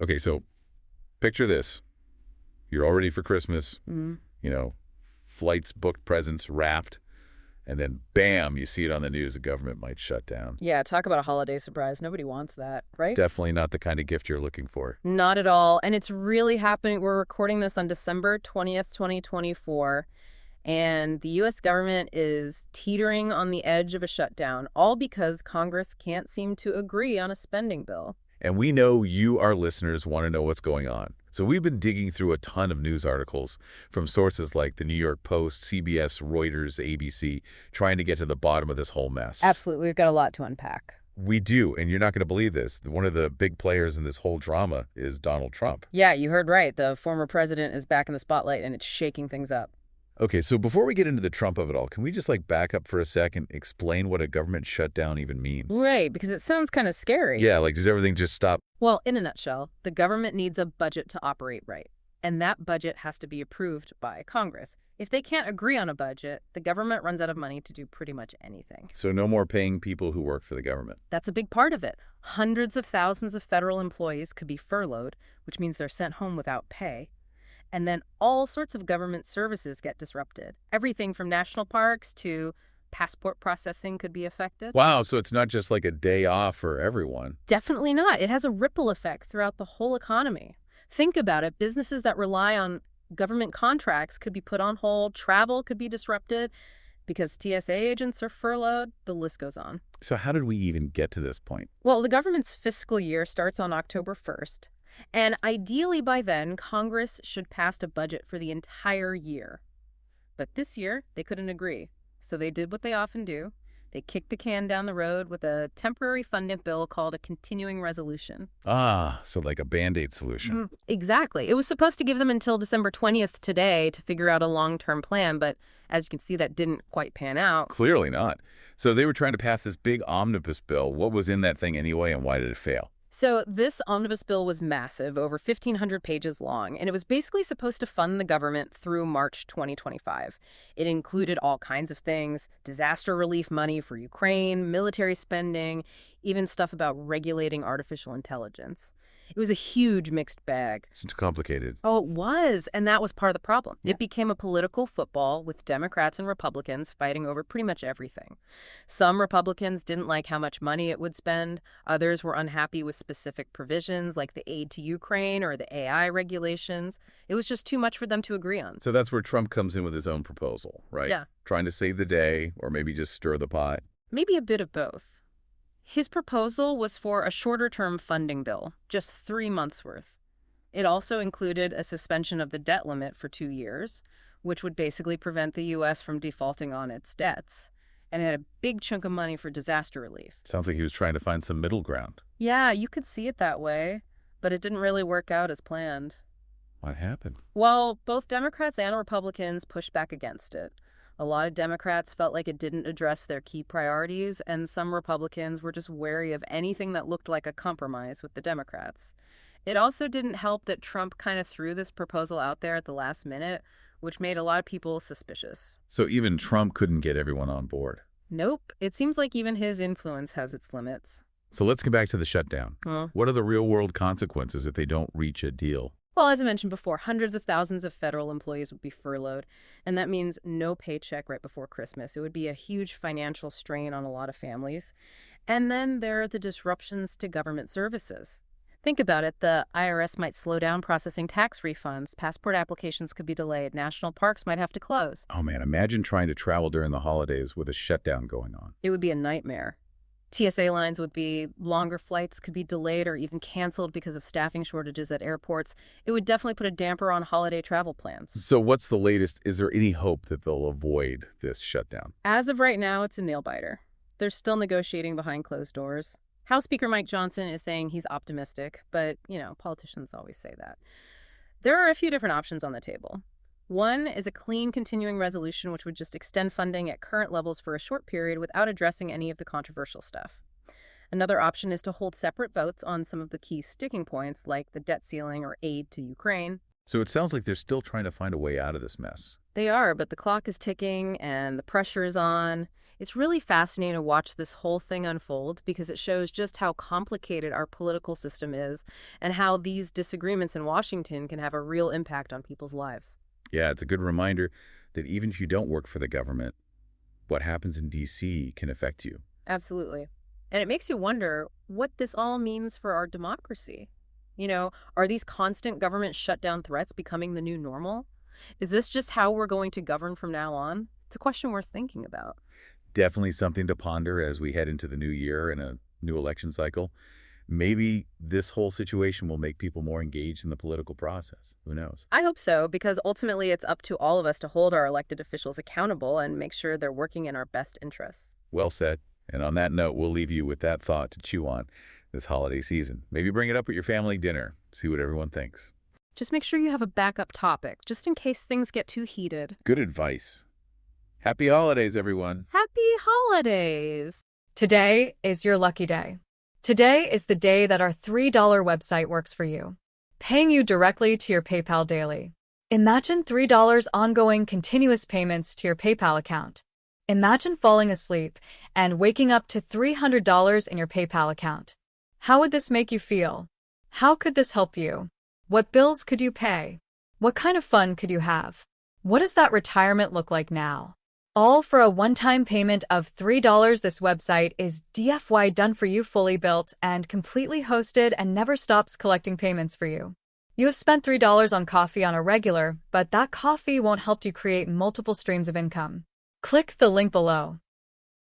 Okay, so picture this. You're all ready for Christmas, Mm-hmm. you know, flights booked, presents wrapped, and then bam, you see it on the news, the government might shut down. Yeah, talk about a holiday surprise. Nobody wants that, right? Definitely not the kind of gift you're looking for. Not at all. And it's really happening. We're recording this on December 20th, 2024. And the U.S. government is teetering on the edge of a shutdown, all because Congress can't seem to agree on a spending bill. And we know you, our listeners, want to know what's going on. So we've been digging through a ton of news articles from sources like the New York Post, CBS, Reuters, ABC, trying to get to the bottom of this whole mess. Absolutely. We've got a lot to unpack. We do, and you're not going to believe this. One of the big players in this whole drama is Donald Trump. Yeah, you heard right. The former president is back in the spotlight, and it's shaking things up. Okay, so before we get into the Trump of it all, can we just back up for a second, explain what a government shutdown even means? Right, because it sounds kind of scary. Yeah, does everything just stop? Well, in a nutshell, the government needs a budget to operate right, and that budget has to be approved by Congress. If they can't agree on a budget, the government runs out of money to do pretty much anything. So no more paying people who work for the government. That's a big part of it. Hundreds of thousands of federal employees could be furloughed, which means they're sent home without pay. And then all sorts of government services get disrupted. Everything from national parks to passport processing could be affected. Wow, so it's not just like a day off for everyone. Definitely not. It has a ripple effect throughout the whole economy. Think about it. Businesses that rely on government contracts could be put on hold. Travel could be disrupted because TSA agents are furloughed. The list goes on. So how did we even get to this point? Well, the government's fiscal year starts on October 1st. And ideally by then, Congress should pass a budget for the entire year. But this year, they couldn't agree. So they did what they often do. They kicked the can down the road with a temporary funding bill called a continuing resolution. Ah, so like a Band-Aid solution. Exactly. It was supposed to give them until December 20th today to figure out a long-term plan, but as you can see, that didn't quite pan out. Clearly not. So they were trying to pass this big omnibus bill. What was in that thing anyway, and why did it fail? So this omnibus bill was massive, over 1,500 pages long, and it was basically supposed to fund the government through March 2025. It included all kinds of things: disaster relief money for Ukraine, military spending, even stuff about regulating artificial intelligence. It was a huge mixed bag. It's too complicated. Oh, it was, and that was part of the problem. It became a political football with Democrats and Republicans fighting over pretty much everything. Some Republicans didn't like how much money it would spend. Others were unhappy with specific provisions like the aid to Ukraine or the AI regulations. It was just too much for them to agree on. So that's where Trump comes in with his own proposal, right? Yeah. Trying to save the day, or maybe just stir the pot. Maybe a bit of both. His proposal was for a shorter-term funding bill, just 3 months' worth. It also included a suspension of the debt limit for 2 years, which would basically prevent the U.S. from defaulting on its debts. And it had a big chunk of money for disaster relief. Sounds like he was trying to find some middle ground. Yeah, you could see it that way, but it didn't really work out as planned. What happened? Well, both Democrats and Republicans pushed back against it. A lot of Democrats felt like it didn't address their key priorities, and some Republicans were just wary of anything that looked like a compromise with the Democrats. It also didn't help that Trump kind of threw this proposal out there at the last minute, which made a lot of people suspicious. So even Trump couldn't get everyone on board. Nope. It seems like even his influence has its limits. So let's get back to the shutdown. Huh? What are the real-world consequences if they don't reach a deal? Well, as I mentioned before, hundreds of thousands of federal employees would be furloughed, and that means no paycheck right before Christmas. It would be a huge financial strain on a lot of families. And then there are the disruptions to government services. Think about it. The IRS might slow down processing tax refunds. Passport applications could be delayed. National parks might have to close. Oh man, imagine trying to travel during the holidays with a shutdown going on. It would be a nightmare. TSA lines would be longer, flights could be delayed or even canceled because of staffing shortages at airports. It would definitely put a damper on holiday travel plans. So what's the latest? Is there any hope that they'll avoid this shutdown? As of right now, it's a nail-biter. They're still negotiating behind closed doors. House Speaker Mike Johnson is saying he's optimistic, but, politicians always say that. There are a few different options on the table. One is a clean continuing resolution, which would just extend funding at current levels for a short period without addressing any of the controversial stuff. Another option is to hold separate votes on some of the key sticking points, like the debt ceiling or aid to Ukraine. So it sounds like they're still trying to find a way out of this mess. They are, but the clock is ticking and the pressure is on. It's really fascinating to watch this whole thing unfold because it shows just how complicated our political system is and how these disagreements in Washington can have a real impact on people's lives. Yeah, it's a good reminder that even if you don't work for the government, what happens in D.C. can affect you. Absolutely. And it makes you wonder what this all means for our democracy. Are these constant government shutdown threats becoming the new normal? Is this just how we're going to govern from now on? It's a question worth thinking about. Definitely something to ponder as we head into the new year and a new election cycle. Maybe this whole situation will make people more engaged in the political process. Who knows? I hope so, because ultimately it's up to all of us to hold our elected officials accountable and make sure they're working in our best interests. Well said. And on that note, we'll leave you with that thought to chew on this holiday season. Maybe bring it up at your family dinner. See what everyone thinks. Just make sure you have a backup topic, just in case things get too heated. Good advice. Happy holidays, everyone. Happy holidays! Today is your lucky day. Today is the day that our $3 website works for you, paying you directly to your PayPal daily. Imagine $3 ongoing continuous payments to your PayPal account. Imagine falling asleep and waking up to $300 in your PayPal account. How would this make you feel? How could this help you? What bills could you pay? What kind of fun could you have? What does that retirement look like now? All for a one-time payment of $3. This website is DFY done for you, fully built and completely hosted, and never stops collecting payments for you. You have spent $3 on coffee on a regular, but that coffee won't help you create multiple streams of income. Click the link below.